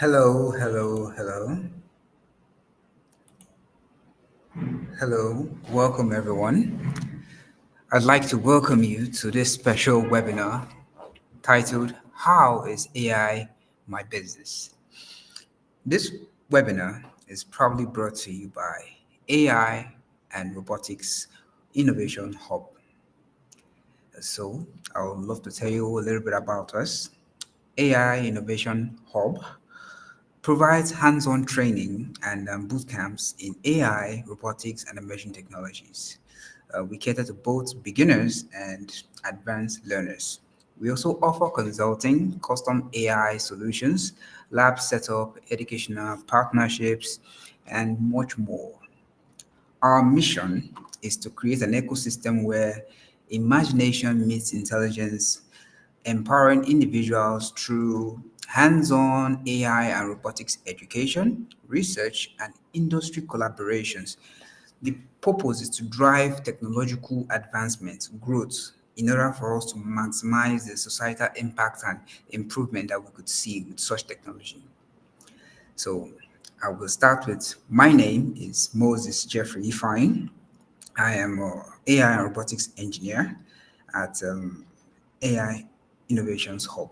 Hello, hello, hello, hello. Welcome, everyone. I'd like to welcome you to this special webinar titled How is AI My Business? This webinar is proudly brought to you by AI and Robotics Innovation Hub. So, I would love to tell you a little bit about us. AI Innovation Hub provides hands-on training and boot camps in AI, robotics, and emerging technologies. We cater to both beginners and advanced learners. We also offer consulting, custom AI solutions, lab setup, educational partnerships, and much more. Our mission is to create an ecosystem where imagination meets intelligence, empowering individuals through hands-on AI and robotics education, research, and industry collaborations. The purpose is to drive technological advancement, growth, in order for us to maximize the societal impact and improvement that we could see with such technology. So I will start with my name is Moses Jeffrey Ifine. I am a AI and robotics engineer at AI Innovations Hub.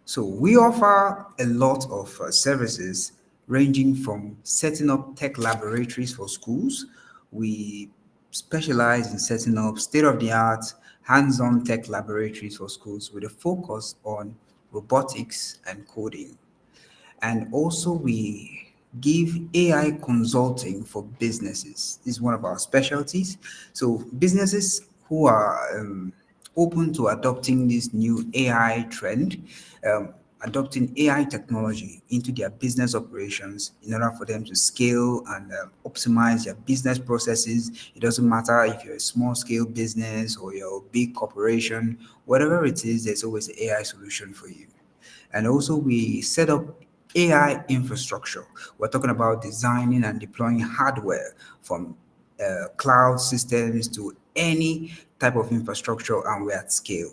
So we offer a lot of services ranging from setting up tech laboratories for schools. We specialize in setting up state-of-the-art hands-on tech laboratories for schools with a focus on robotics and coding. And also we give AI consulting for businesses. This is one of our specialties. So businesses who are open to adopting this new AI trend, adopting AI technology into their business operations in order for them to scale and optimize their business processes. It doesn't matter if you're a small scale business or you're a big corporation, whatever it is, there's always an AI solution for you. And also, we set up AI infrastructure. We're talking about designing and deploying hardware from cloud systems to any type of infrastructure, and we're at scale.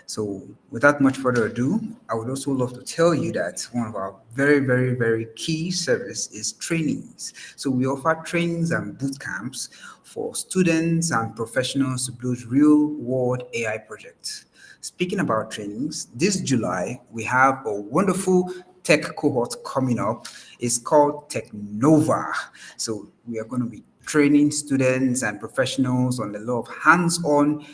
So, without much further ado, I would also love to tell you that one of our very, very, very key service is trainings. So, we offer trainings and boot camps for students and professionals to build real world AI projects. Speaking about trainings, this July we have a wonderful tech cohort coming up. It's called Technova. So, we are going to be training students and professionals on a lot of hands-on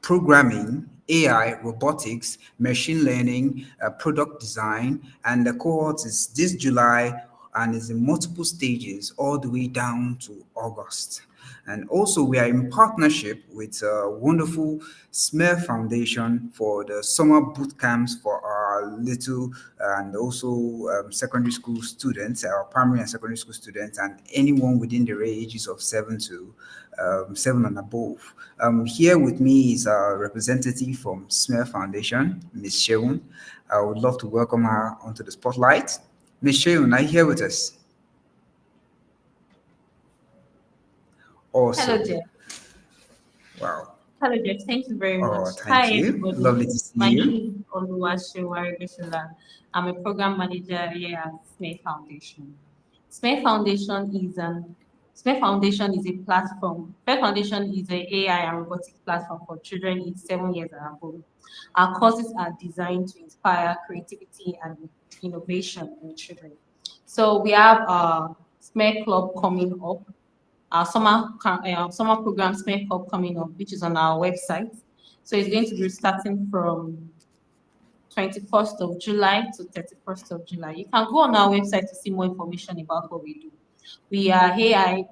programming, AI, robotics, machine learning, product design, and the cohort is this July and is in multiple stages all the way down to August. And also, we are in partnership with a wonderful SMER Foundation for the summer boot camps for our little and also secondary school students, our primary and secondary school students, and anyone within the ages of 7 and above. Here with me is our representative from SMER Foundation, Ms. Sheun. I would love to welcome her onto the spotlight. Ms. Sheun, are you here with us? Hello, Awesome. Jeff. Wow. Hello, Jeff. Thank you very Oh, much. Hi, thank you. everybody. Lovely to see My you. name is Oluwasewari Bishola. I'm a program manager here at SME Foundation. SME Foundation is an SME Foundation is a platform. SME Foundation is a AI and robotics platform for children in 7 years and above. Our courses are designed to inspire creativity and innovation in children. So we have a SME Club coming up our summer program Spring Cup coming up, which is on our website. So it's going to be starting from 21st of July to 31st of July. You can go on our website to see more information about what we do. We are AI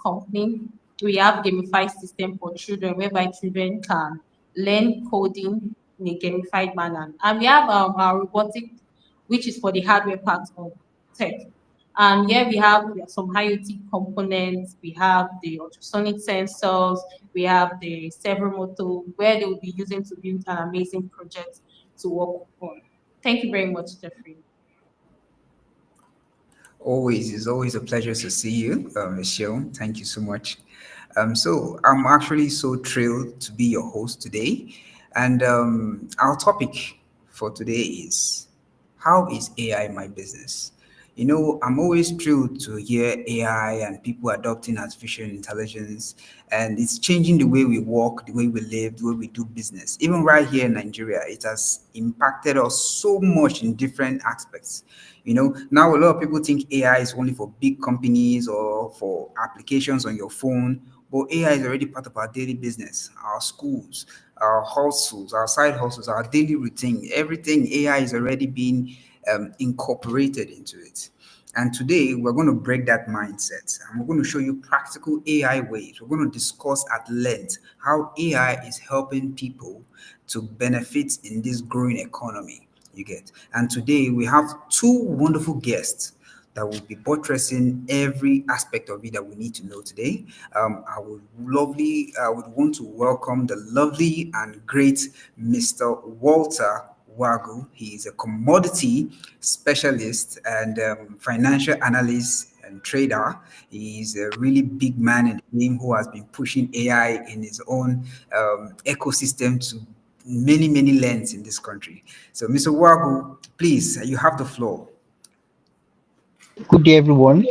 company. We have gamified system for children whereby children can learn coding in a gamified manner. And we have our robotic, which is for the hardware part of tech. And here we have some IoT components, we have the ultrasonic sensors, we have the servo motor, where they will be using to build an amazing project to work on. Thank you very much, Jeffrey. Always, it's always a pleasure to see you, Michelle. Thank you so much. So I'm actually so thrilled to be your host today, and our topic for today is, how is AI my business? You know, I'm always thrilled to hear AI and people adopting artificial intelligence, and it's changing the way we work, the way we live, the way we do business. Even right here in Nigeria, it has impacted us so much in different aspects. You know, now a lot of people think AI is only for big companies or for applications on your phone, but AI is already part of our daily business, our schools, our hustles, our side hustles, our daily routine. Everything AI is already being incorporated into it. And today we're going to break that mindset and we're going to show you practical AI ways. We're going to discuss at length how AI is helping people to benefit in this growing economy. You get. And today we have two wonderful guests that will be buttressing every aspect of it that we need to know today. I would want to welcome the lovely and great Mr. Walter Wagu. He is a commodity specialist and financial analyst and trader. He's a really big man in the game who has been pushing AI in his own ecosystem to many, many lands in this country. So, Mr. Wagu, please, you have the floor. Good day, everyone.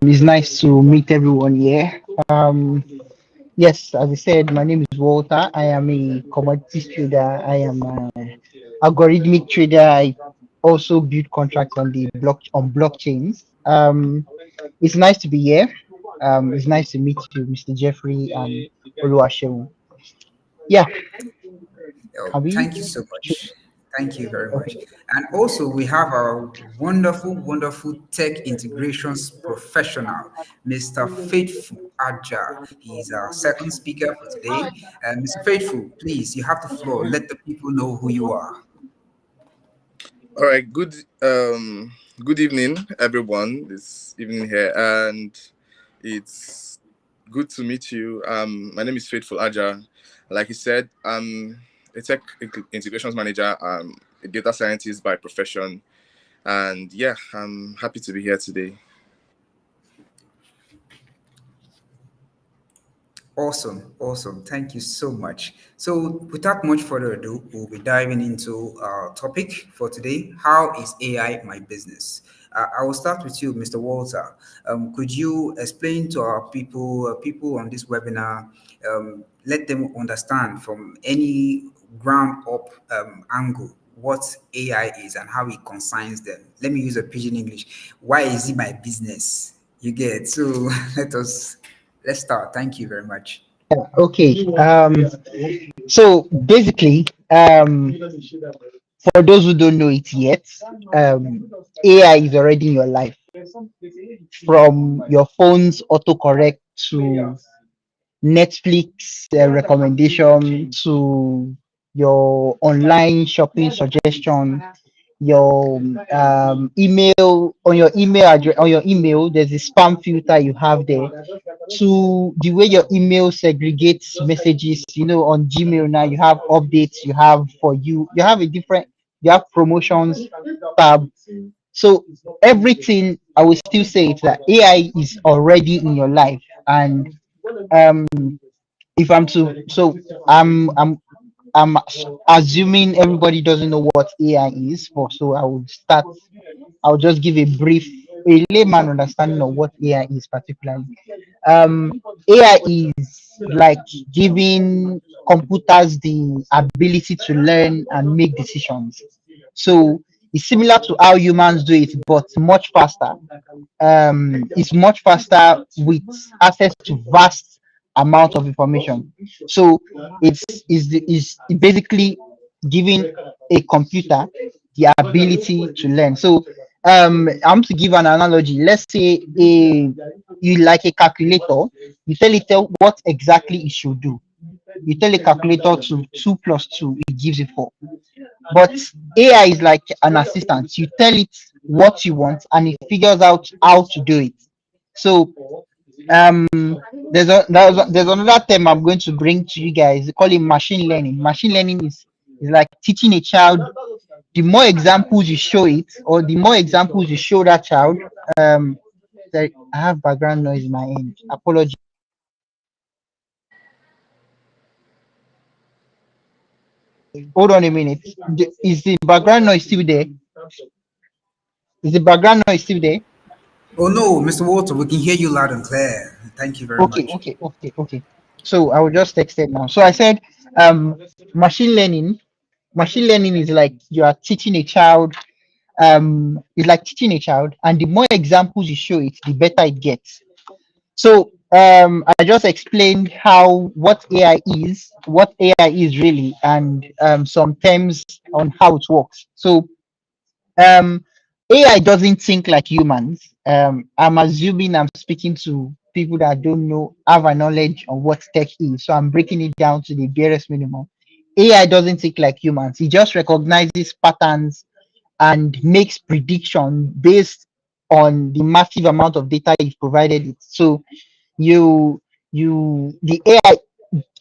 It's nice to meet everyone here. Yes, as I said, my name is Walter. I am a commodities trader. I am an algorithmic trader. I also build contracts on the blockchains. It's nice to be here. It's nice to meet you, Mr. Jeffrey and Oluwaseun. Yeah, Oh, can we? thank you so much. Thank you very much. And also, we have our wonderful, wonderful tech integrations professional, Mr. Faithful Aja. He's our second speaker for today. And Mr. Faithful, please, you have the floor. Let the people know who you are. All right, good evening, everyone. This evening here, and it's good to meet you. My name is Faithful Aja. Like you said, I'm a tech integrations manager. I'm a data scientist by profession, and yeah, I'm happy to be here today. Awesome, awesome. Thank you so much. So, without much further ado, we'll be diving into our topic for today. How is AI my business? I will start with you, Mr. Walter. Could you explain to our people on this webinar, let them understand from any ground up angle what AI is and how it concerns them? Let me use a pidgin English. Why is it my business? You get so. Let's start. Thank you very much. Okay. So basically, for those who don't know it yet, AI is already in your life, from your phone's autocorrect to Netflix recommendation to your online shopping suggestion, your email on your email address on your email. There's a spam filter you have there, to the way your email segregates messages. On Gmail now you have updates, you have for you have a different, you have promotions tab. So everything, I will still say it that AI is already in your life. And um if I'm to so I'm assuming everybody doesn't know what AI is for, so I'll just give a layman understanding of what AI is particularly. AI is like giving computers the ability to learn and make decisions. So it's similar to how humans do it, but much faster. It's much faster with access to vast amount of information. So it's basically giving a computer the ability to learn. So I'm to give an analogy. Let's say you like a calculator, you tell it what exactly it should do. You tell a calculator to 2 plus 2, it gives you 4. But AI is like an assistant. You tell it what you want and it figures out how to do it. So um there's another term I'm going to bring to you guys. They call it machine learning. Machine learning is like teaching a child. The more examples you show it, or the more examples you show that child, um I have background noise in my end. Apology. Hold on a minute. Is the background noise still there? Is the background noise still there? Oh no, Mr. Walter, we can hear you loud and clear. Thank you very Okay, much. okay. So I will just text it now. So I said, um, machine learning. Machine learning is like you are teaching a child. It's like teaching a child, and the more examples you show it, the better it gets. So I just explained how what AI is really, and some terms on how it works. So um, AI doesn't think like humans. I'm assuming I'm speaking to people that don't know, have a knowledge on what tech is. So I'm breaking it down to the barest minimum. AI doesn't think like humans. It just recognizes patterns and makes prediction based on the massive amount of data you've provided it. So you the AI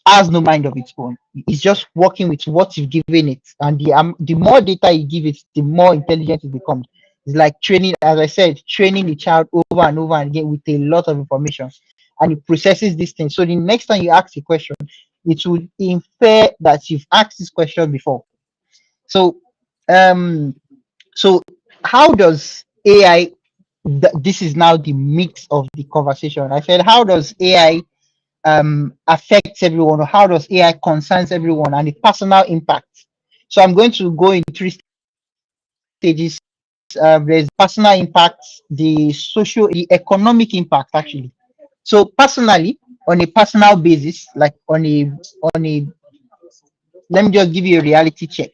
has no mind of its own. It's just working with what you've given it, and the more data you give it, the more intelligent it becomes. It's like training, as I said, training the child over and over again with a lot of information, and it processes these things. So the next time you ask a question, it will infer that you've asked this question before. So, um, so how does AI? This is now the mix of the conversation. I said, how does AI affects everyone, or how does AI concerns everyone, and the personal impact? So I'm going to go in three stages. There's personal impact, the social, the economic impact actually. So personally, on a personal basis, like on a let me just give you a reality check.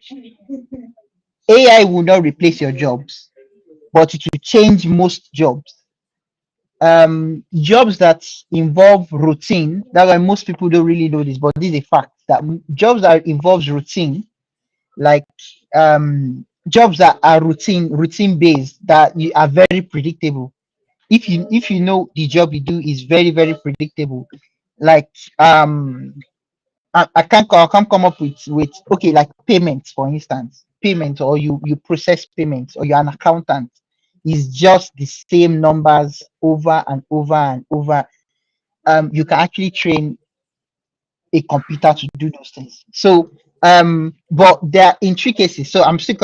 AI will not replace your jobs, but it will change most jobs. Jobs that involve routine, that's why most people don't really know this, but this is a fact that jobs that involves routine, like jobs that are routine based, that you are very predictable. If you know the job you do is very predictable, like I can't come up with okay, like payments, for instance, payments, or you process payments, or you're an accountant, is just the same numbers over and over and over. You can actually train a computer to do those things. So but there are intricacies. So I'm still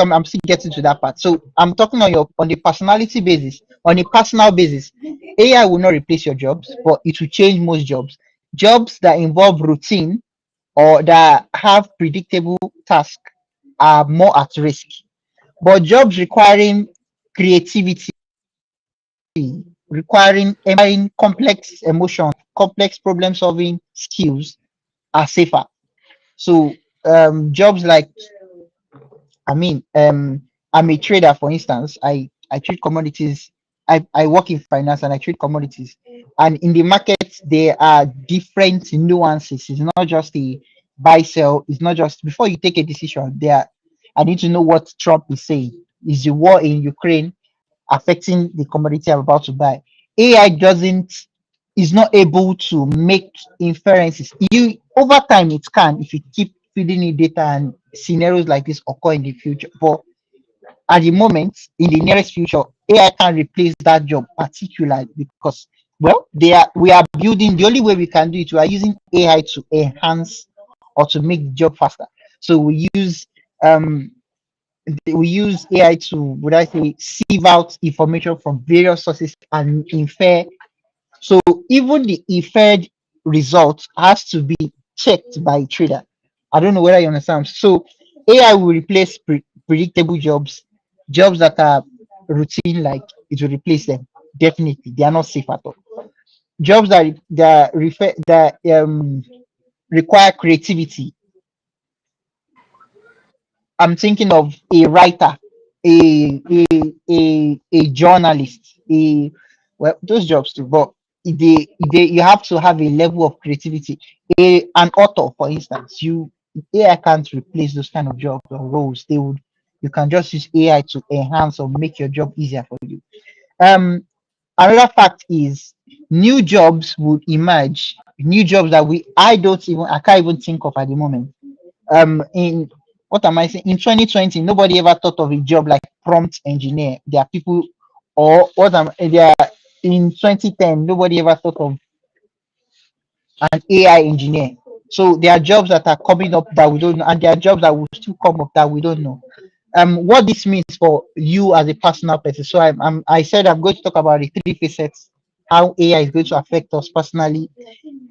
getting to that part. So I'm talking on the personality basis, on a personal basis. AI will not replace your jobs, but it will change most jobs. Jobs that involve routine or that have predictable tasks are more at risk. But jobs requiring creativity, requiring complex emotion, complex problem solving skills are safer. So jobs like, I mean, I'm a trader, for instance. I trade commodities. I work in finance and I trade commodities. And in the market, there are different nuances. It's not just a buy sell. It's not just before you take a decision. I need to know what Trump is saying. Is the war in Ukraine affecting the commodity I'm about to buy? AI doesn't is not able to make inferences. You over time it can, if you keep feeding it data and scenarios like this occur in the future. But at the moment, in the nearest future, AI can replace that job particularly because, well, we are building, the only way we can do it, we are using AI to enhance or to make the job faster. So um we use AI to, would I say, sieve out information from various sources and infer. So even the inferred result has to be checked by a trader. I don't know whether you understand. So AI will replace predictable jobs, jobs that are routine, like it will replace them. Definitely, they are not safe at all. Jobs that require creativity. I'm thinking of a writer, a journalist, well, those jobs too, but you have to have a level of creativity. An author, for instance, AI can't replace those kind of jobs or roles. You can just use AI to enhance or make your job easier for you. Um, Another fact is new jobs would emerge, new jobs that I can't even think of at the moment. In what am I saying? In 2020, nobody ever thought of a job like prompt engineer. There are people, or what am there in 2010, nobody ever thought of an AI engineer. So there are jobs that are coming up that we don't know, and there are jobs that will still come up that we don't know. What this means for you as a personal person. So I said I'm going to talk about the three facets, how AI is going to affect us personally,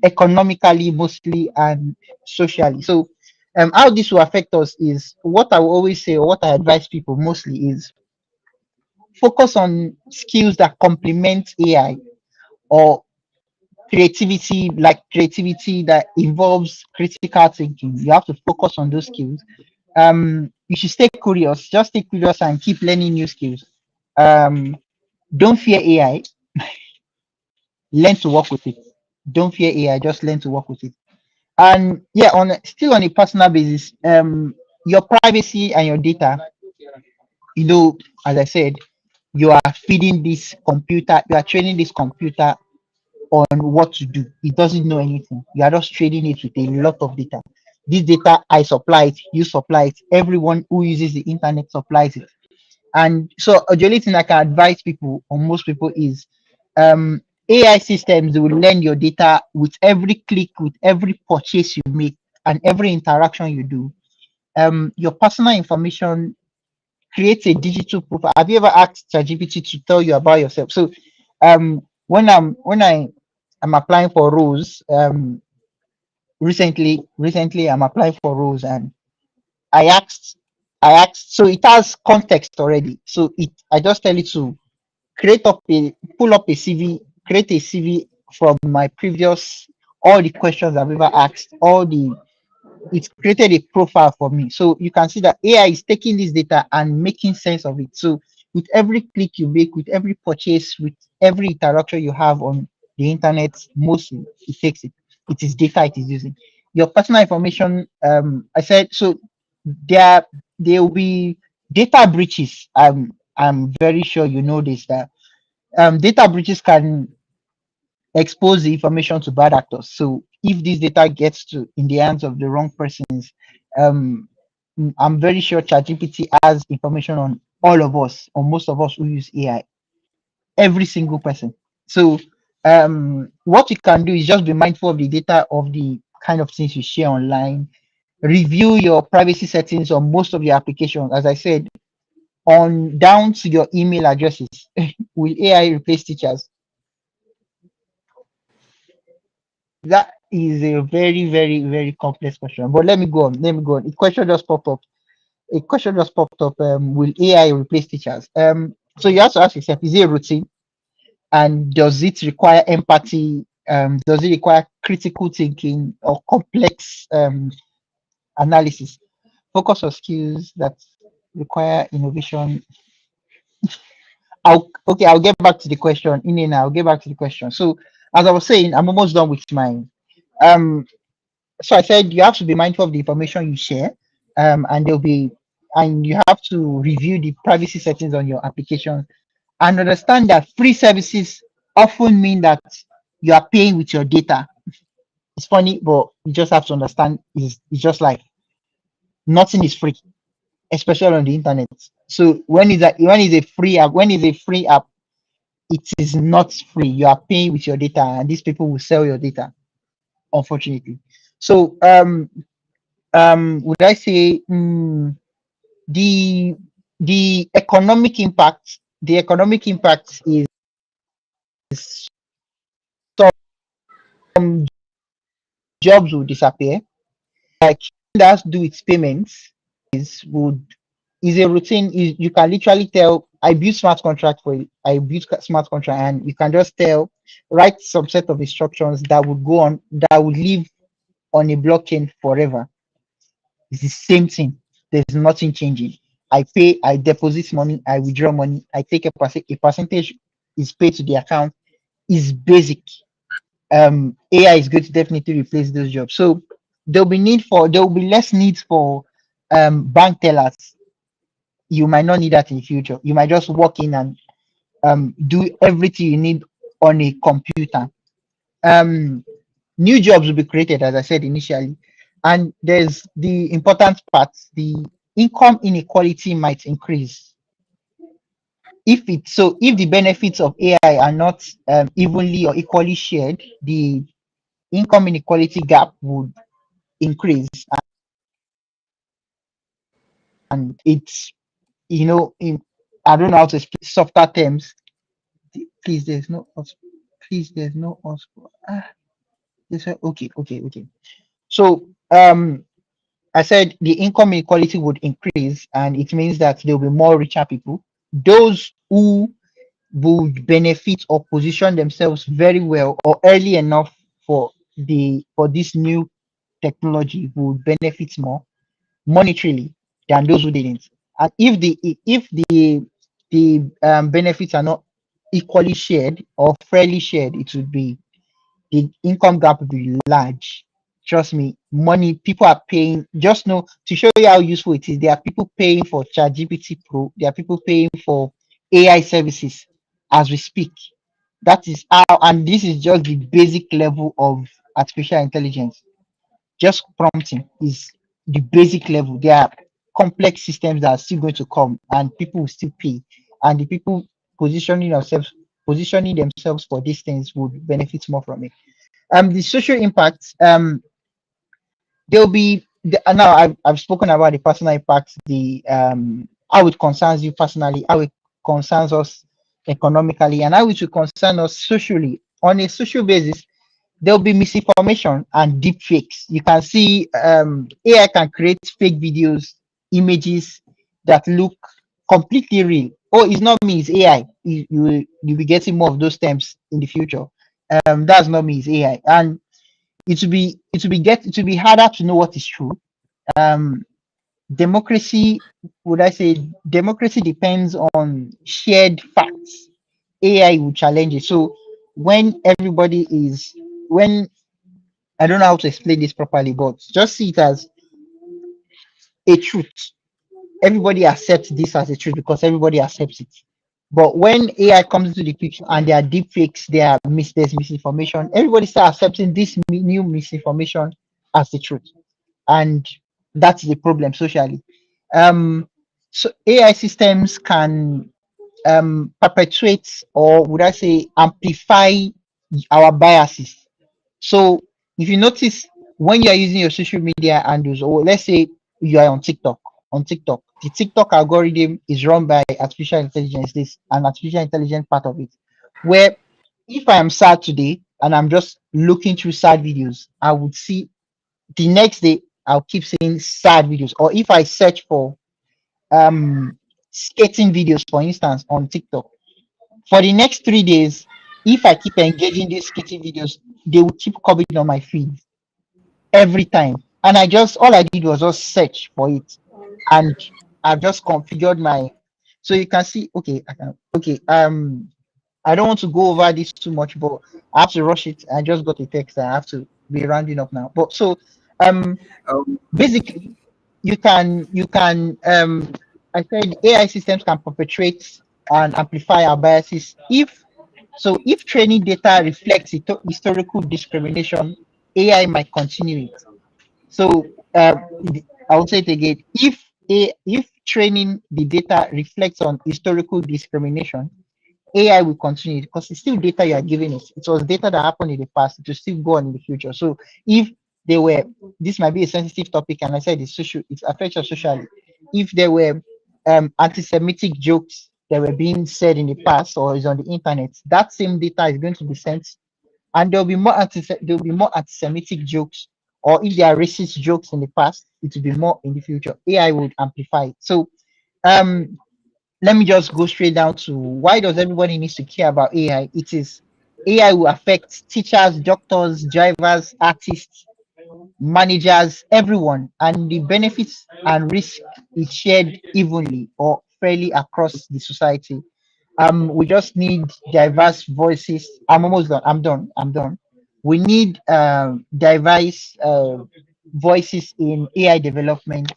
economically mostly, and socially. So how this will affect us is what I will always say, or what I advise people mostly is focus on skills that complement AI, or creativity that involves critical thinking. You have to focus on those skills. You should stay curious, just stay curious and keep learning new skills. um don't fear AI, learn to work with it. Don't fear AI, just learn to work with it. And yeah, still on a personal basis, your privacy and your data, you know, as I said, you are feeding this computer, you are training this computer on what to do. It doesn't know anything. You are just training it with a lot of data. This data, I supply it, you supply it, everyone who uses the internet supplies it. And so the only thing I can advise people, or most people, is AI systems will learn your data with every click, with every purchase you make, and every interaction you do. Your personal information creates a digital profile. Have you ever asked ChatGPT to tell you about yourself? So when I am applying for roles, recently I'm applying for roles, and I asked so it has context already. So I just tell it to pull up a CV, create a CV from my previous, all the questions I've ever asked, it's created a profile for me. So you can see that AI is taking this data and making sense of it. So with every click you make, with every purchase, with every interaction you have on the internet, mostly it takes it. It is data it is using. Your personal information, I said so there there will be data breaches. I'm very sure you know this, that data breaches can expose the information to bad actors. So if this data gets to in the hands of the wrong persons, um, I'm very sure ChatGPT has information on all of us, or most of us who use AI, every single person. So what you can do is just be mindful of the data, of the kind of things you share online. Review your privacy settings on most of your applications. As I said, on down to your email addresses. Will AI replace teachers? That is a very, very, very complex question. But let me go on. Let me go on. A question just popped up. A question just popped up. Will AI replace teachers? So you have to ask yourself: is it a routine, and does it require empathy? Does it require critical thinking or complex analysis? Focus on skills that require innovation. I'll get back to the question. I'll get back to the question. So as I was saying, I'm almost done with mine. Um, so I said you have to be mindful of the information you share, and you have to review the privacy settings on your application, and understand that free services often mean that you are paying with your data. It's funny, but you just have to understand it's just like nothing is free, especially on the internet. So when is a free app, it is not free. You are paying with your data, and these people will sell your data, unfortunately. So would I say the economic impact is some jobs will disappear. Like that has to do with payments is a routine. You can literally tell I built smart contract for you. I built smart contract, and you can just write some set of instructions that would go on, that would live on a blockchain forever. It's the same thing. There's nothing changing. I pay, I deposit money, I withdraw money, I take a percentage is paid to the account. Is basic. AI is going to definitely replace those jobs. So there will be less need for bank tellers. You might not need that in the future. You might just walk in and do everything you need on a computer. Um, New jobs will be created, as I said initially, and there's the important part: the income inequality might increase if the benefits of AI are not evenly or equally shared. The income inequality gap increase, and it's, in, I don't know how to explain softer terms. Please, there's no please, there's no okay. So I said the income inequality would increase, and it means that there will be more richer people. Those who would benefit or position themselves very well or early enough for this new technology would benefit more monetarily than those who didn't. And if the benefits are not equally shared or fairly shared, it would be, the income gap will be large. Trust me, money people are paying. Just know, to show you how useful it is, there are people paying for ChatGPT Pro. There are people paying for AI services as we speak. That is how, and this is just the basic level of artificial intelligence. Just prompting is the basic level. There are complex systems that are still going to come, and people will still pay. And the people positioning themselves for these things would benefit more from it. The social impact, there'll be now I've spoken about the personal impact, the how it concerns you personally, how it concerns us economically, and how it will concern us socially. On a social basis, there'll be misinformation and deep fakes. You can see AI can create fake videos, images that look completely real. Oh, it's not me, it's AI. You'll be getting more of those terms in the future. That's not me, it's AI. And it will be harder to know what is true. Um, democracy, would I say democracy depends on shared facts. AI will challenge it. So when everybody is when I don't know how to explain this properly, but just see it as a truth. Everybody accepts this as a truth because everybody accepts it. But when AI comes into the picture and there are deep fakes, there's misinformation, everybody starts accepting this new misinformation as the truth. And that's the problem socially. So AI systems can perpetuate, or would I say amplify, our biases. So if you notice, when you are using your social media handles, or let's say you are on TikTok, the TikTok algorithm is run by artificial intelligence. This an artificial intelligence part of it, where if I am sad today and I'm just looking through sad videos, I would see the next day I'll keep seeing sad videos. Or if I search for skating videos, for instance, on TikTok, for the next 3 days, if I keep engaging these skating videos, they will keep coming on my feed every time. And all I did was just search for it, and I've just configured my. So you can see, okay, I don't want to go over this too much, but I have to rush it. I just got a text. I have to be rounding up now. But so, um, Um, basically, you can I said AI systems can perpetrate and amplify our biases if training data reflects historical discrimination. AI might continue it. So I will say it again. If training the data reflects on historical discrimination, AI will continue because it's still data you are giving it. It was data that happened in the past. It will still go on in the future. So if they were, this might be a sensitive topic, and I said it affects us socially. If there were anti-Semitic jokes that were being said in the past or is on the internet, that same data is going to be sent, and there'll be more anti-Semitic jokes, or if there are racist jokes in the past, it will be more in the future. AI would amplify it. So um let me just go straight down to why does everybody needs to care about AI? It is AI will affect teachers, doctors, drivers, artists, managers, everyone, and the benefits and risk is shared evenly or fairly across the society. We just need diverse voices. I'm almost done. I'm done. We need diverse voices in AI development,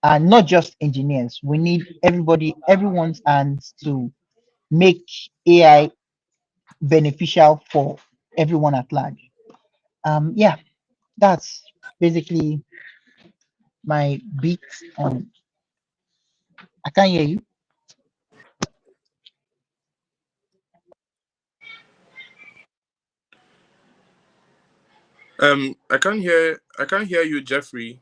and not just engineers. We need everyone's hands to make AI beneficial for everyone at large. Yeah, that's basically my beat on. I can't hear you. I can't hear you, Jeffrey.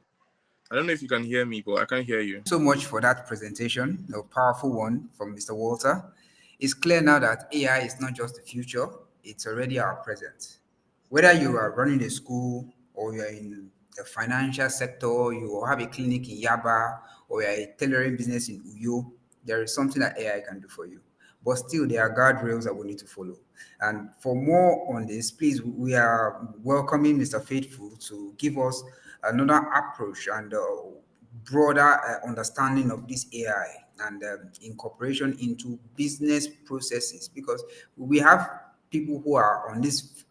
I don't know if you can hear me, but I can't hear you. So much for that presentation, a powerful one from Mr. Walter. It's clear now that AI is not just the future, it's already our present. Whether you are running a school or you're in the financial sector, you have a clinic in Yaba, or you're a tailoring business in Uyo, there is something that AI can do for you. But still, there are guardrails that we need to follow. And for more on this, please, we are welcoming Mr. Faithful to give us another approach and broader understanding of this AI and incorporation into business processes, because we have people who are on this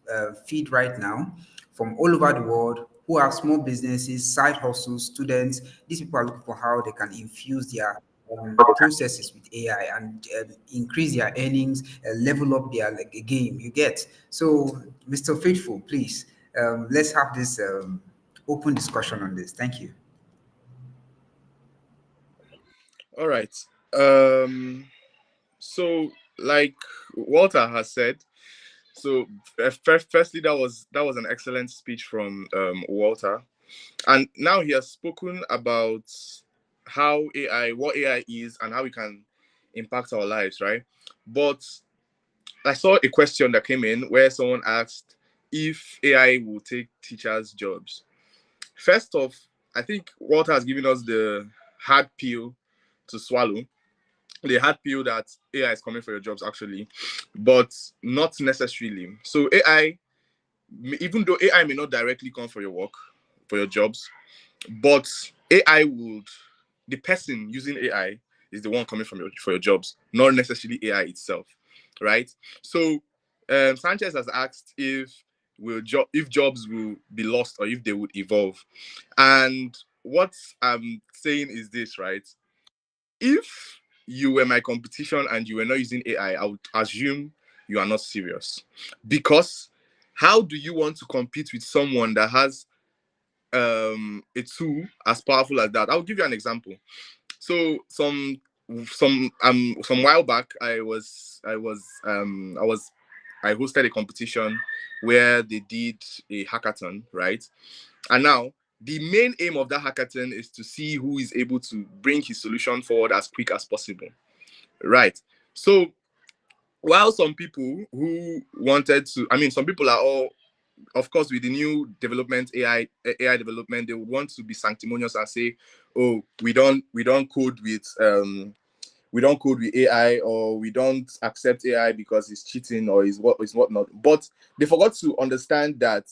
feed right now from all over the world who have small businesses, side hustles, students. These people are looking for how they can infuse their processes with AI and increase their earnings, level up their game. You get so, Mr. Faithful, please, let's have this open discussion on this. Thank you. All right. So like Walter has said, so firstly, that was an excellent speech from Walter, and now he has spoken about what AI is, and how it can impact our lives, right? But I saw a question that came in where someone asked if AI will take teachers' jobs. First off, I think Walter has given us the hard pill to swallow, the hard pill that AI is coming for your jobs actually, but not necessarily. So AI, even though AI may not directly come for your work, for your jobs, but AI would, the person using AI is the one coming from for your jobs, not necessarily AI itself, right? So Sanchez has asked if jobs will be lost or if they would evolve, and what I'm saying is this, right? If you were my competition and you were not using AI, I would assume you are not serious. Because how do you want to compete with someone that has a tool as powerful as that? I'll give you an example. So some while back, I hosted a competition where they did a hackathon, right? And now the main aim of that hackathon is to see who is able to bring his solution forward as quick as possible. Right. So while some people who wanted to, I mean, some people are all, of course, with the new development, AI development, they would want to be sanctimonious and say, oh, we don't code with AI, or we don't accept AI because it's cheating or is whatnot. But they forgot to understand that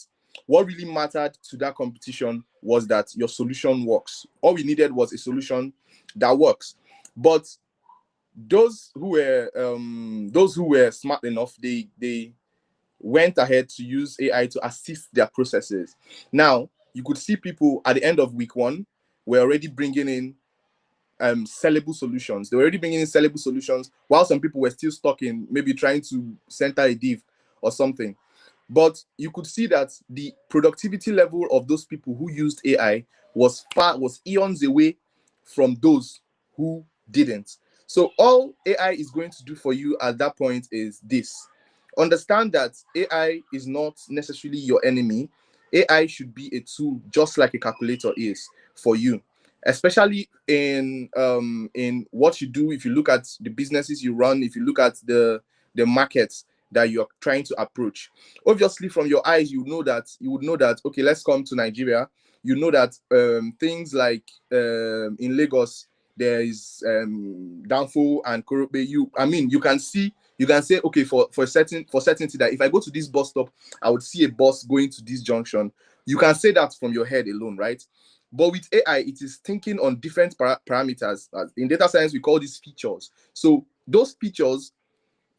what really mattered to that competition was that your solution works. All we needed was a solution that works. But those who were smart enough, they went ahead to use AI to assist their processes. Now you could see people at the end of week one were already bringing in sellable solutions. They were already bringing in sellable solutions, while some people were still stuck in maybe trying to center a div or something. But you could see that the productivity level of those people who used AI was eons away from those who didn't. So all AI is going to do for you at that point is this: understand that AI is not necessarily your enemy. AI should be a tool, just like a calculator is for you, especially in what you do. If you look at the businesses you run, if you look at the markets that you're trying to approach, obviously from your eyes you would know that, okay, let's come to Nigeria. You know that things like in Lagos there is Danfo and Korobe. You can say, okay, for certainty that if I go to this bus stop, I would see a bus going to this junction. You can say that from your head alone, right? But with AI, it is thinking on different parameters. In data science, we call these features. So those features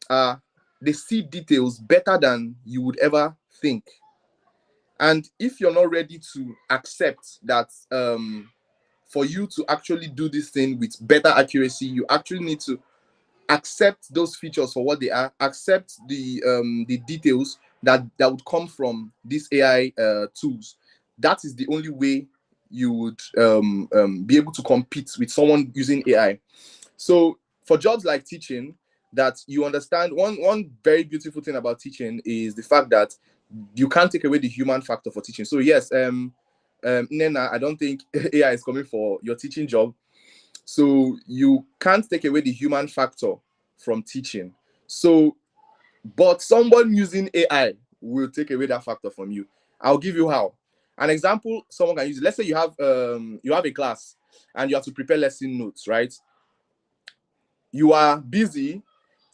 are, they see details better than you would ever think. And if you're not ready to accept that, for you to actually do this thing with better accuracy, you actually need to accept those features for what they are, accept the details that would come from these AI tools. That is the only way you would be able to compete with someone using AI. So for jobs like teaching, that you understand one very beautiful thing about teaching is the fact that you can't take away the human factor for teaching. So yes, Nena, I don't think AI is coming for your teaching job. So you can't take away the human factor from teaching. So, but someone using AI will take away that factor from you. I'll give you how. An example someone can use. Let's say you have a class and you have to prepare lesson notes, right? You are busy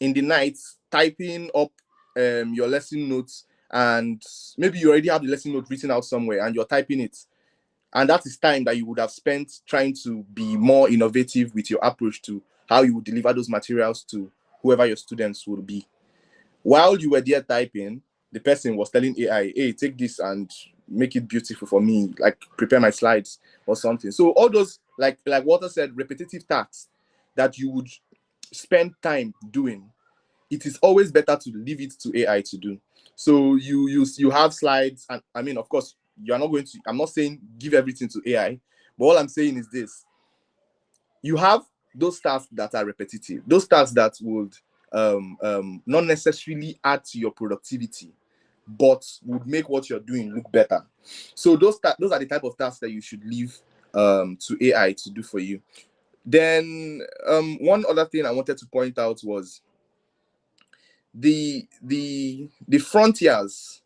in the night typing up your lesson notes, and maybe you already have the lesson note written out somewhere and you're typing it. And that is time that you would have spent trying to be more innovative with your approach to how you would deliver those materials to whoever your students will be. While you were there typing, the person was telling AI, hey, take this and make it beautiful for me, like prepare my slides or something. So all those, like Walter said, repetitive tasks that you would spend time doing, it is always better to leave it to AI to do. So you have slides, and I mean, of course, you are not going to, I'm not saying give everything to AI, but all I'm saying is this: you have those tasks that are repetitive, those tasks that would not necessarily add to your productivity, but would make what you're doing look better. So those are the type of tasks that you should leave to AI to do for you. Then one other thing I wanted to point out was the frontiers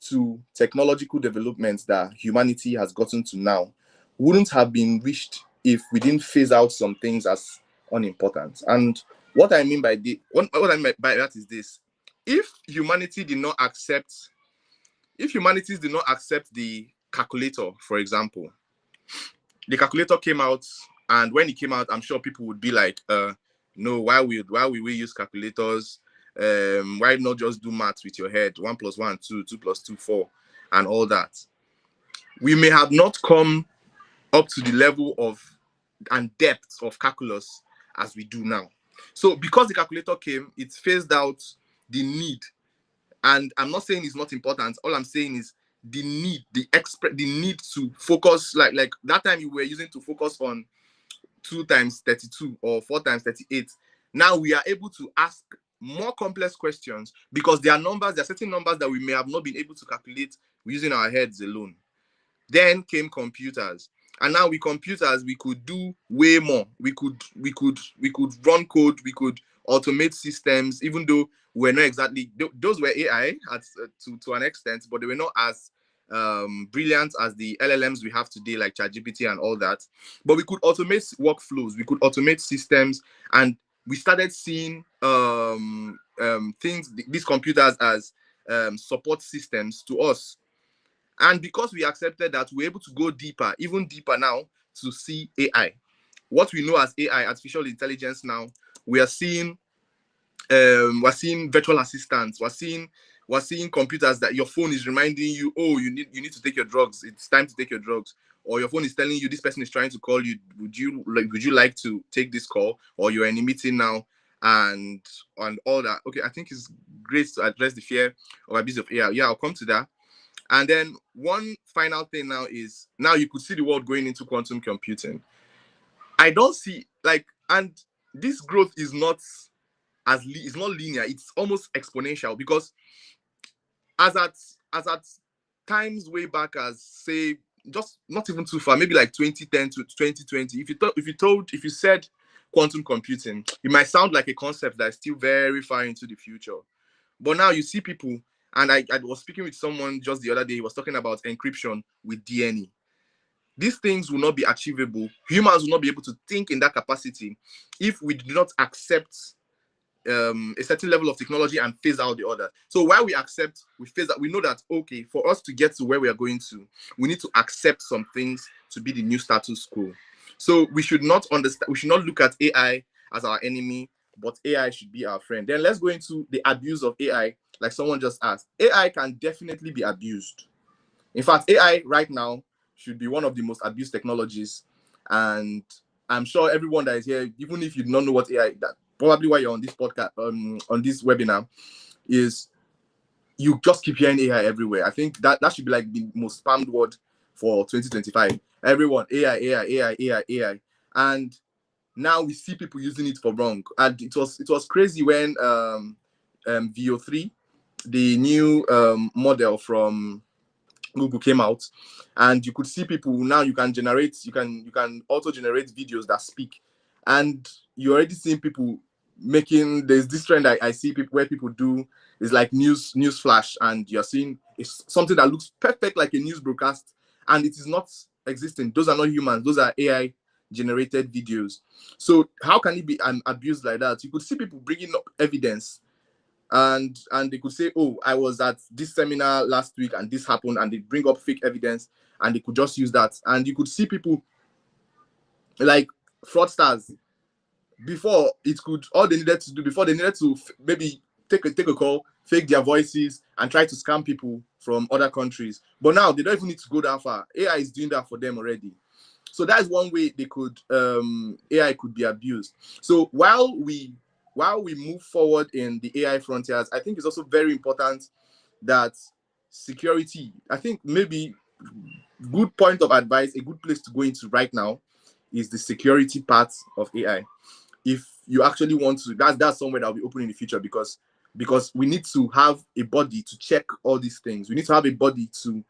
to technological developments that humanity has gotten to now wouldn't have been reached if we didn't phase out some things as unimportant. And what I mean by that is this: if humanities did not accept the calculator, for example, the calculator came out, and when it came out, I'm sure people would be like, no, why will we use calculators? Why not just do maths with your head? 1 + 1 2, 2 + 2 4, and all that. We may have not come up to the level of and depth of calculus as we do now. So because the calculator came, it phased out the need. And I'm not saying it's not important. All I'm saying is the need, the need to focus, like that time you were using to focus on 2 × 32 or 4 × 38. Now we are able to ask more complex questions because there are certain numbers that we may have not been able to calculate using our heads alone. Then came computers, and now with computers we could do way more. We could run code, we could automate systems, even though we're not exactly, those were AI to an extent, but they were not as brilliant as the LLMs we have today, like ChatGPT and all that. But we could automate workflows, we could automate systems, and we started seeing these computers as support systems to us. And because we accepted that, we're able to go deeper, even deeper now, to see AI. What we know as AI, artificial intelligence, now we are seeing virtual assistants. We're seeing computers that your phone is reminding you, oh, you need to take your drugs. It's time to take your drugs. Or your phone is telling you this person is trying to call you. Would you like to take this call? Or you're in a meeting now, and all that. Okay, I think it's great to address the fear of abuse of AI. Yeah, I'll come to that. And then one final thing now is, now you could see the world going into quantum computing. I don't see, and this growth is not it's not linear, it's almost exponential, because as at times way back, as say, just not even too far, maybe like 2010 to 2020, if you said quantum computing, it might sound like a concept that is still very far into the future. But now you see people, and I was speaking with someone just the other day. He was talking about encryption with DNA. These things will not be achievable. Humans will not be able to think in that capacity if we do not accept a certain level of technology and phase out the other. So while we phase out, we know that, okay, for us to get to where we are going to, we need to accept some things to be the new status quo. So we should not look at AI as our enemy, but AI should be our friend. Then let's go into the abuse of AI, like someone just asked. AI can definitely be abused. In fact, AI right now should be one of the most abused technologies. And I'm sure everyone that is here, even if you do not know what AI, that probably why you're on this podcast, on this webinar, is you just keep hearing AI everywhere. I think that should be like the most spammed word for 2025. Everyone, AI. And now we see people using it for wrong. And it was crazy when VO3, the new model from Google came out, and you could see people now. You can auto generate videos that speak, and you're already seeing people making. There's this trend I see people where people do is like news flash, and you're seeing it's something that looks perfect like a news broadcast, and it is not existing. Those are not humans. Those are AI generated videos. So how can it be abused like that? You could see people bringing up evidence, and they could say, oh, I was at this seminar last week and this happened, and they bring up fake evidence, and they could just use that. And you could see people like fraudsters. Before, it could, all they needed to do, before they needed to maybe take a call, fake their voices, and try to scam people from other countries. But now they don't even need to go that far. AI is doing that for them already. So that's one way they could AI could be abused. So while we move forward in the AI frontiers, I think it's also very important that security, I think maybe good point of advice, a good place to go into right now is the security part of AI. If you actually want to, that's somewhere that will be open in the future, because we need to have a body to check all these things. We need to have a body to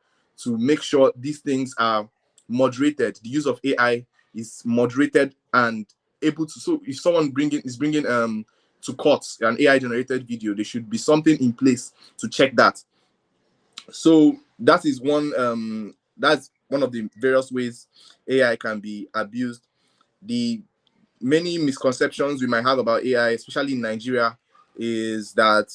make sure these things are moderated. The use of AI is moderated and able to. So if someone is bringing to court an AI generated video, there should be something in place to check that. So that is that's one of the various ways AI can be abused. The many misconceptions we might have about AI, especially in Nigeria, is that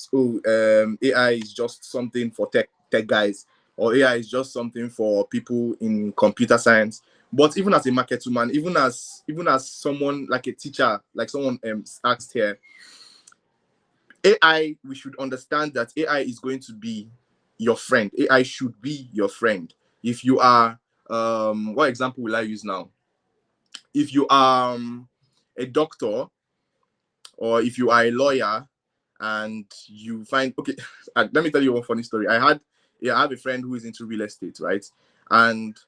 AI is just something for tech guys, or AI is just something for people in computer science. But even as a market woman, even as someone like a teacher, like someone asked here, AI, we should understand that AI is going to be your friend. AI should be your friend. If you are, what example will I use now? If you are a doctor, or if you are a lawyer and you find, okay, let me tell you one funny story. I have a friend who is into real estate, right? And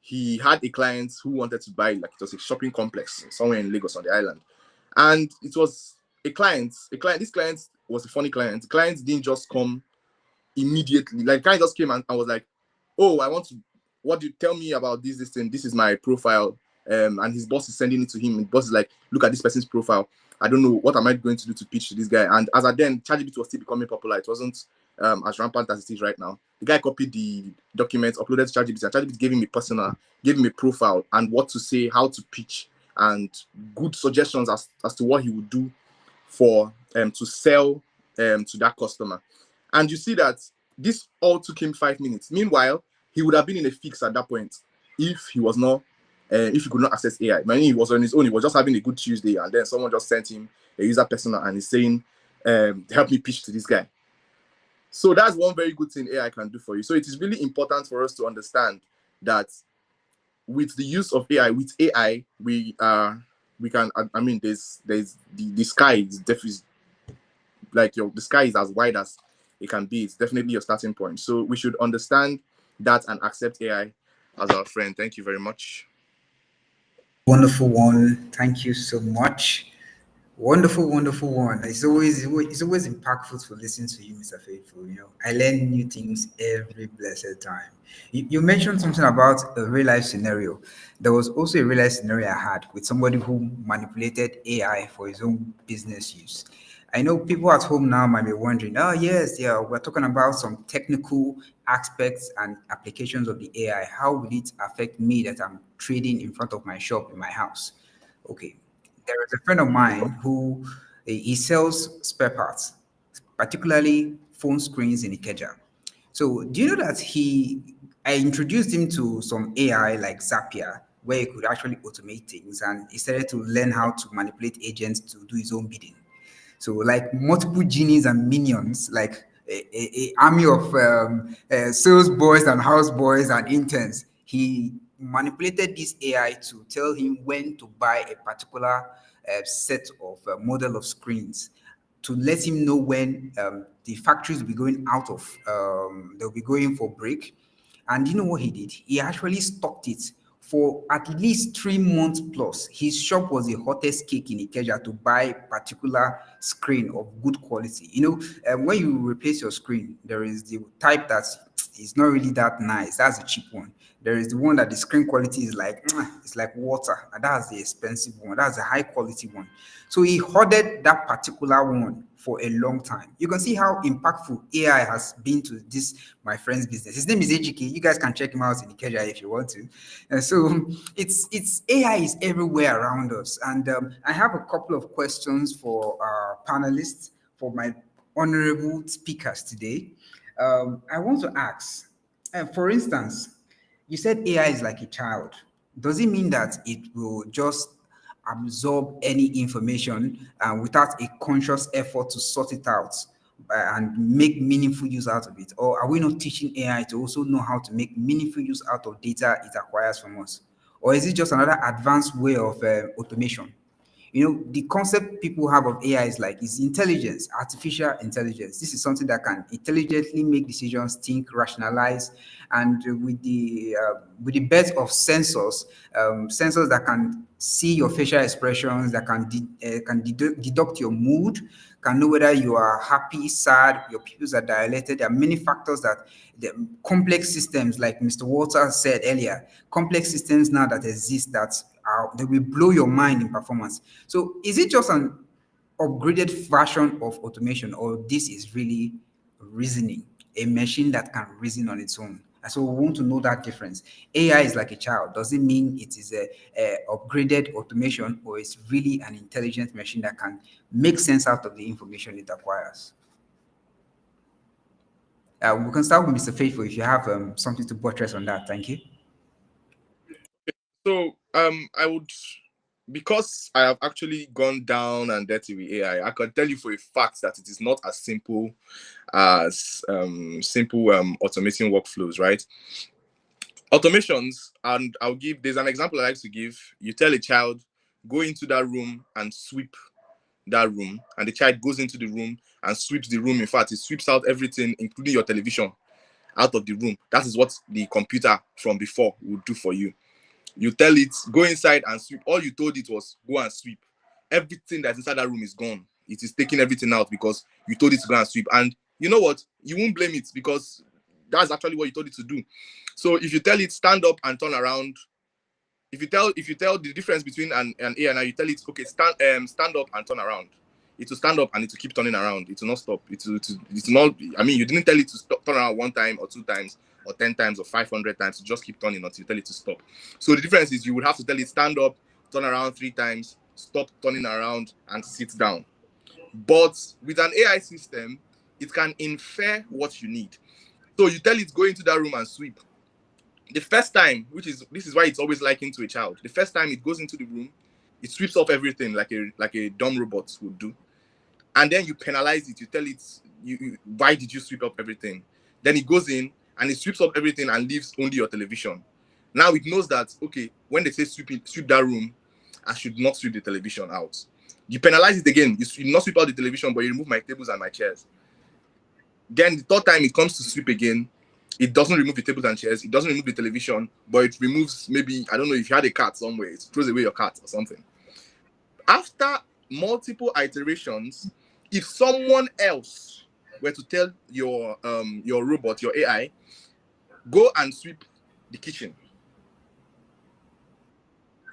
he had a client who wanted to buy, like, it was a shopping complex somewhere in Lagos on the island. And it was a client. This client was a funny client. The client didn't just come immediately. Like, the client just came and I was like, oh, I want to, what do you tell me about this thing? This is my profile. And his boss is sending it to him. The boss is like, look at this person's profile. I don't know, what am I going to do to pitch to this guy? And as then, ChatGPT was still becoming popular. It wasn't as rampant as it is right now. The guy copied the documents, uploaded to ChatGPT, and ChatGPT gave him a profile and what to say, how to pitch, and good suggestions as to what he would do for to sell to that customer. And you see that this all took him 5 minutes. Meanwhile, he would have been in a fix at that point if he was not, if he could not access AI. I mean, he was on his own. He was just having a good Tuesday, and then someone just sent him a user persona and he's saying, "Help me pitch to this guy." So that's one very good thing AI can do for you. So it is really important for us to understand that with the use of AI, we can. I mean, there's the sky is definitely like the sky is as wide as it can be. It's definitely your starting point. So we should understand that and accept AI as our friend. Thank you very much. Wonderful one. Thank you so much. Wonderful, wonderful one. It's always impactful to listen to you, Mr. Faithful. I learn new things every blessed time. You mentioned something about a real life scenario. There was also a real life scenario I had with somebody who manipulated AI for his own business use. I know people at home now might be wondering, oh yes, yeah, we're talking about some technical aspects and applications of the AI. How will it affect me that I'm trading in front of my shop in my house? Okay, there is a friend of mine who he sells spare parts, particularly phone screens in Ikeja. So do you know that I introduced him to some AI like Zapier, where he could actually automate things, and he started to learn how to manipulate agents to do his own bidding. So like multiple genies and minions, like a army of sales boys and house boys and interns. He manipulated this AI to tell him when to buy a particular set of model of screens, to let him know when the factories will be going out of, they'll be going for break. And you know what he did? He actually stocked it for at least 3 months plus. His shop was the hottest cake in Ikeja to buy particular screen of good quality. When you replace your screen, there is the type that is not really that nice. That's a cheap one. There is the one that the screen quality is like it's like water, and that's the expensive one. That's the high quality one. So he hoarded that particular one for a long time. You can see how impactful AI has been to this my friend's business. His name is Ejike. You guys can check him out in Ikeja if you want to. And so it's AI is everywhere around us. And I have a couple of questions for our panelists, for my honorable speakers today. I want to ask, for instance, you said AI is like a child. Does it mean that it will just absorb any information without a conscious effort to sort it out and make meaningful use out of it? Or are we not teaching AI to also know how to make meaningful use out of data it acquires from us? Or is it just another advanced way of automation? The concept people have of AI is intelligence, artificial intelligence. This is something that can intelligently make decisions, think, rationalize, and with the birth of sensors, sensors that can see your facial expressions, that can deduct your mood, can know whether you are happy, sad, your pupils are dilated. There are many factors that the complex systems, like Mr. Walter said earlier, complex systems now that exist they will blow your mind in performance. So is it just an upgraded version of automation, or this is really reasoning, a machine that can reason on its own? And so we want to know that difference. AI is like a child. Does it mean it is a upgraded automation, or it's really an intelligent machine that can make sense out of the information it acquires? We can start with Mr. Faithful if you have something to buttress on that. Thank you. So I would, because I have actually gone down and dirty with AI, I can tell you for a fact that it is not as simple as automating workflows, right? Automations, and there's an example I like to give. You tell a child, go into that room and sweep that room, and the child goes into the room and sweeps the room. In fact, it sweeps out everything, including your television, out of the room. That is what the computer from before would do for you. You tell it, go inside and sweep. All you told it was, go and sweep. Everything that's inside that room is gone. It is taking everything out because you told it to go and sweep. And you know what? You won't blame it, because that's actually what you told it to do. So if you tell it, stand up and turn around, if you tell the difference between an AI, and you tell it, okay, stand up and turn around, it will stand up and it will keep turning around. It will not stop. It will not. I mean, you didn't tell it to stop, turn around 1 time or 2 times or 10 times or 500 times. You just keep turning until you tell it to stop. So the difference is you would have to tell it, stand up, turn around 3 times, stop turning around, and sit down. But with an AI system, it can infer what you need. So you tell it, go into that room and sweep. The first time, this is why it's always likened to a child. The first time it goes into the room, it sweeps off everything like a dumb robot would do. And then you penalize it. You tell it, why did you sweep up everything? Then it goes in and it sweeps up everything and leaves only your television. Now it knows that, okay, when they say sweep that room, I should not sweep the television out. You penalize it again. You not sweep out the television, but you remove my tables and my chairs. Then the third time it comes to sweep again, it doesn't remove the tables and chairs. It doesn't remove the television, but it removes, maybe, I don't know, if you had a cat somewhere, it throws away your cat or something. After multiple iterations, if someone else were to tell your robot, your AI, go and sweep the kitchen,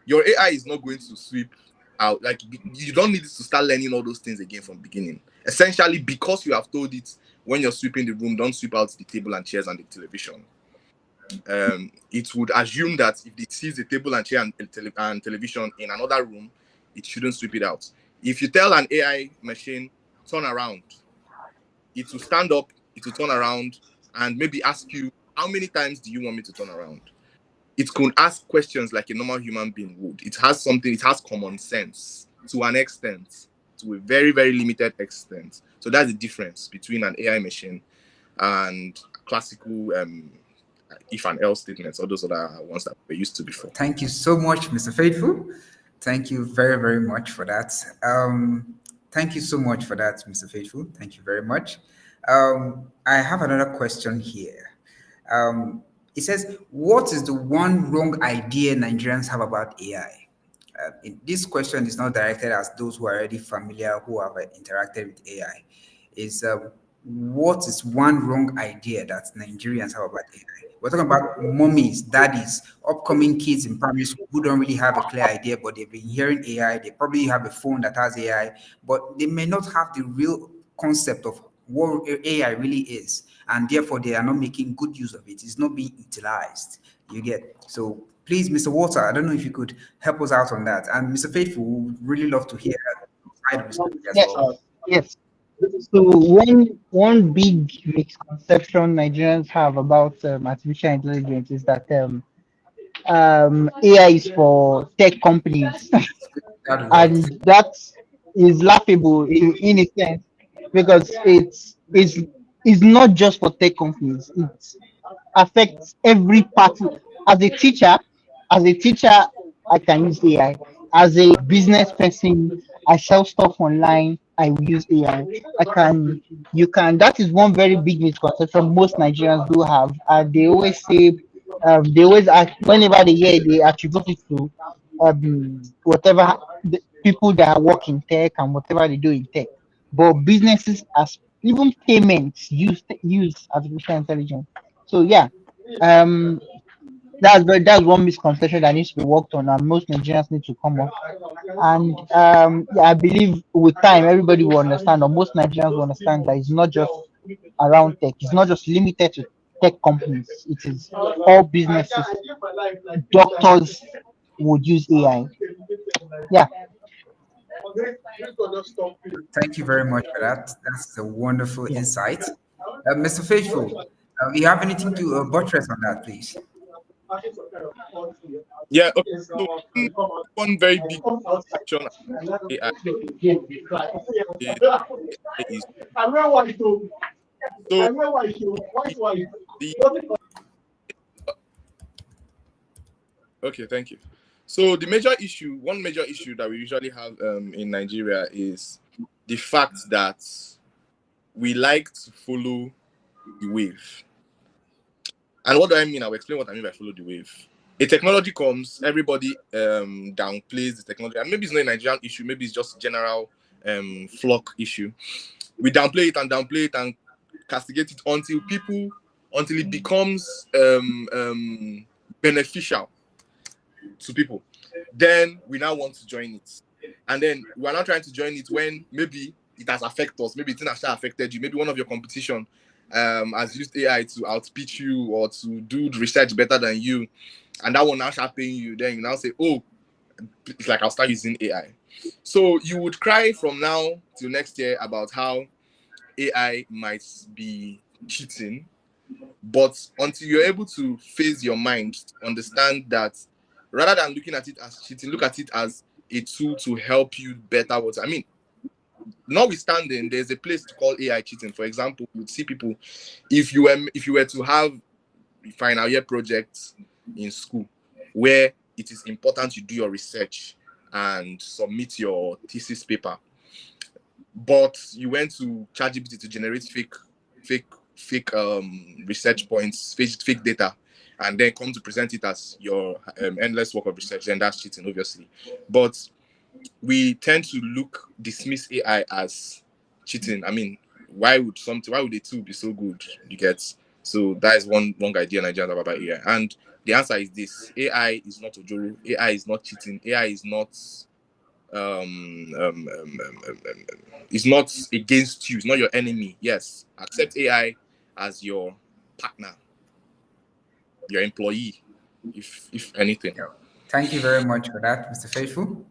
your AI is not going to sweep out. Like, you don't need to start learning all those things again from the beginning. Essentially, because you have told it, when you're sweeping the room, don't sweep out the table and chairs and the television. It would assume that if it sees the table and chair and television in another room, it shouldn't sweep it out. If you tell an AI machine, turn around, it will stand up, it will turn around, and maybe ask you, how many times do you want me to turn around? It could ask questions like a normal human being would. It has common sense to an extent, to a very, very limited extent. So that's the difference between an AI machine and classical if and else statements, or those other ones that we're used to before. Thank you so much, Mr. Faithful. Thank you very, very much for that. Thank you so much for that, Mr. Faithful. Thank you very much. I have another question here. It says, what is the one wrong idea Nigerians have about AI? This question is not directed as those who are already familiar, who have interacted with AI. Is what is one wrong idea that Nigerians have about AI? We're talking about mummies, daddies, upcoming kids in primary school who don't really have a clear idea, but they've been hearing AI. They probably have a phone that has AI, but they may not have the real concept of what AI really is, and therefore they are not making good use of it. It's not being utilized. You get so. Please, Mr. Walter, I don't know if you could help us out on that. And Mr. Faithful, we would really love to hear side of the story as Yes, well. yes. So one big misconception Nigerians have about artificial intelligence is that AI is for tech companies, That a lot. and that is laughable in a sense because it's not just for tech companies. It affects every part. As a teacher, as a teacher, I can use AI. As a business person, I sell stuff online. I will use AI. I can, you can. That is one very big misconception most Nigerians do have. They always say, they always ask whenever they hear, they attribute it to whatever the people that work in tech and whatever they do in tech. But businesses, as even payments, use artificial intelligence. So yeah, um, that's one misconception that needs to be worked on, and most Nigerians need to come up. And yeah, I believe with time, everybody will understand, or most Nigerians will understand that it's not just around tech. It's not just limited to tech companies. It is all businesses. Doctors would use AI. Yeah. Thank you very much for that. That's a wonderful insight. Mr. Faithful, you have anything to buttress on that, please? Yeah. Okay. So one very big question AI is so the okay. Thank you. So the major issue, one major issue that we usually have in Nigeria is the fact that we like to follow the wave. And what do I mean? I'll explain what I mean by follow the wave. A technology comes, everybody downplays the technology, and maybe it's not a Nigerian issue, maybe it's just general flock issue. We downplay it and castigate it until it becomes beneficial to people. Then we now want to join it, and then we're not trying to join it when maybe it has affected us, maybe it has affected you, maybe one of your competition has used AI to outpitch you or to do the research better than you, and that will now start paying you. Then you now say, oh, it's like I'll start using AI. So you would cry from now till next year about how AI might be cheating, but until you're able to phase your mind, understand that rather than looking at it as cheating, look at it as a tool to help you better what I mean. Notwithstanding, there's a place to call AI cheating. For example, you'd see people, if you were to have a final year project in school where it is important you do your research and submit your thesis paper, but you went to ChatGPT to generate fake research points, fake data, and then come to present it as your endless work of research, then that's cheating, obviously. But we tend to dismiss AI as cheating. I mean, why would a tool be so good? You get. So that is one wrong idea Nigerians have about AI. And the answer is this: AI is not ojoro. AI is not cheating. AI is not it's not against you. It's not your enemy. Yes, accept AI as your partner, your employee, if anything. Yeah. Thank you very much for that, Mr. Faithful.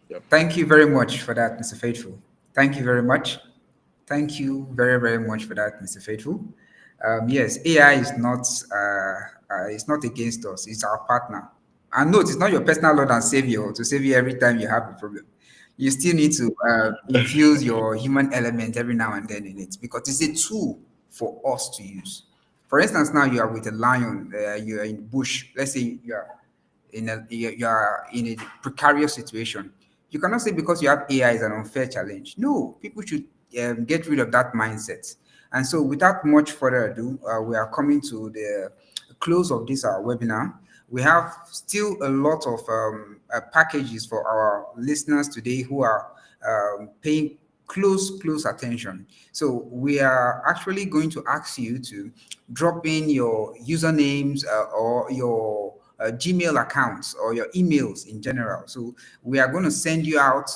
Yep. Thank you very much for that, Mr. Faithful. Thank you very much. Thank you very, very much for that, Mr. Faithful. Yes, AI is not it's not against us. It's our partner. And note, it's not your personal Lord and Savior to save you every time you have a problem. You still need to infuse your human element every now and then in it because it's a tool for us to use. For instance, now you are with a lion, you are in bush. Let's say you are in a precarious situation. You cannot say because you have AI is an unfair challenge. No, people should get rid of that mindset. And so, without much further ado, we are coming to the close of this webinar. We have still a lot of packages for our listeners today who are paying close attention. So we are actually going to ask you to drop in your usernames or your Gmail accounts or your emails in general. So we are going to send you out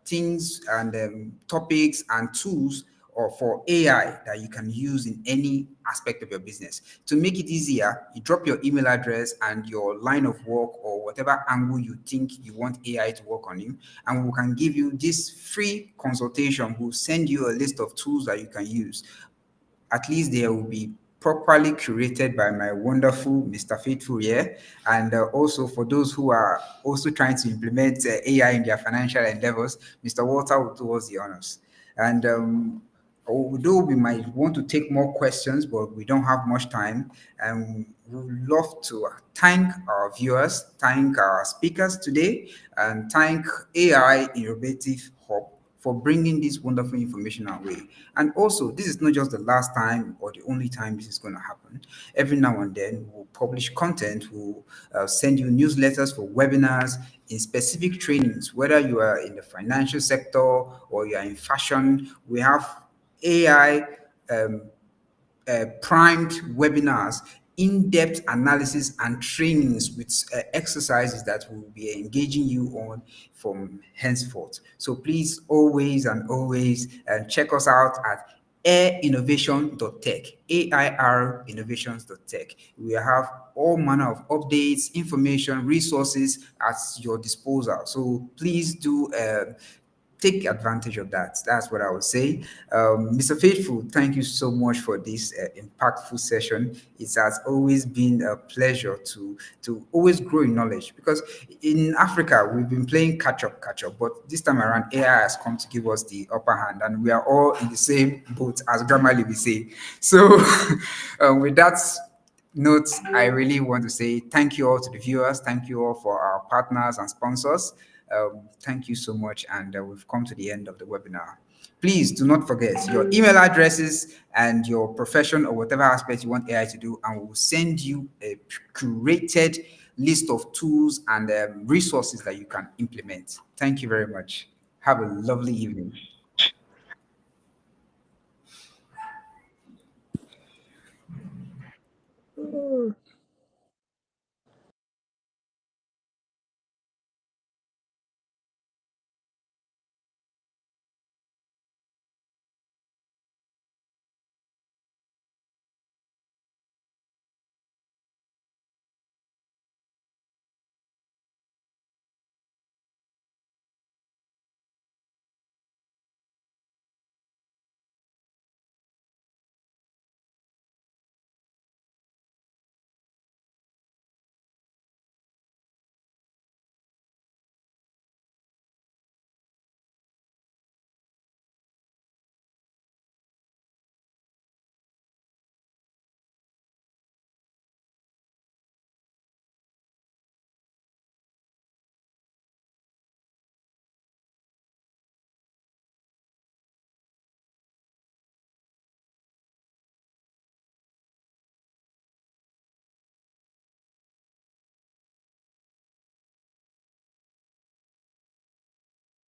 things and topics and tools or for AI that you can use in any aspect of your business. To make it easier, you drop your email address and your line of work or whatever angle you think you want AI to work on you, and we can give you this free consultation. We'll send you a list of tools that you can use. At least they will be properly curated by my wonderful Mr. Faithful here. And also for those who are also trying to implement AI in their financial endeavors, Mr. Walter will do us the honors. And although we might want to take more questions, but we don't have much time, and we would love to thank our viewers, thank our speakers today, and thank AI Innovative Hub for bringing this wonderful information our way. And also, this is not just the last time or the only time this is going to happen. Every now and then, we'll publish content, we'll send you newsletters for webinars in specific trainings, whether you are in the financial sector or you are in fashion. We have AI primed webinars, in-depth analysis and trainings with exercises that will be engaging you on from henceforth. So please always check us out at airinnovation.tech, AIR innovations.tech. We have all manner of updates, information, resources at your disposal. So please do take advantage of that. That's what I would say. Mr. Faithful, thank you so much for this impactful session. It has always been a pleasure to always grow in knowledge, because in Africa we've been playing catch up, but this time around AI has come to give us the upper hand, and we are all in the same boat, as Grammarly we say. So, with that note, I really want to say thank you all to the viewers. Thank you all for our partners and sponsors. Thank you so much, and we've come to the end of the webinar. Please do not forget your email addresses and your profession or whatever aspect you want AI to do, and we'll send you a curated list of tools and resources that you can implement. Thank you very much. Have a lovely evening.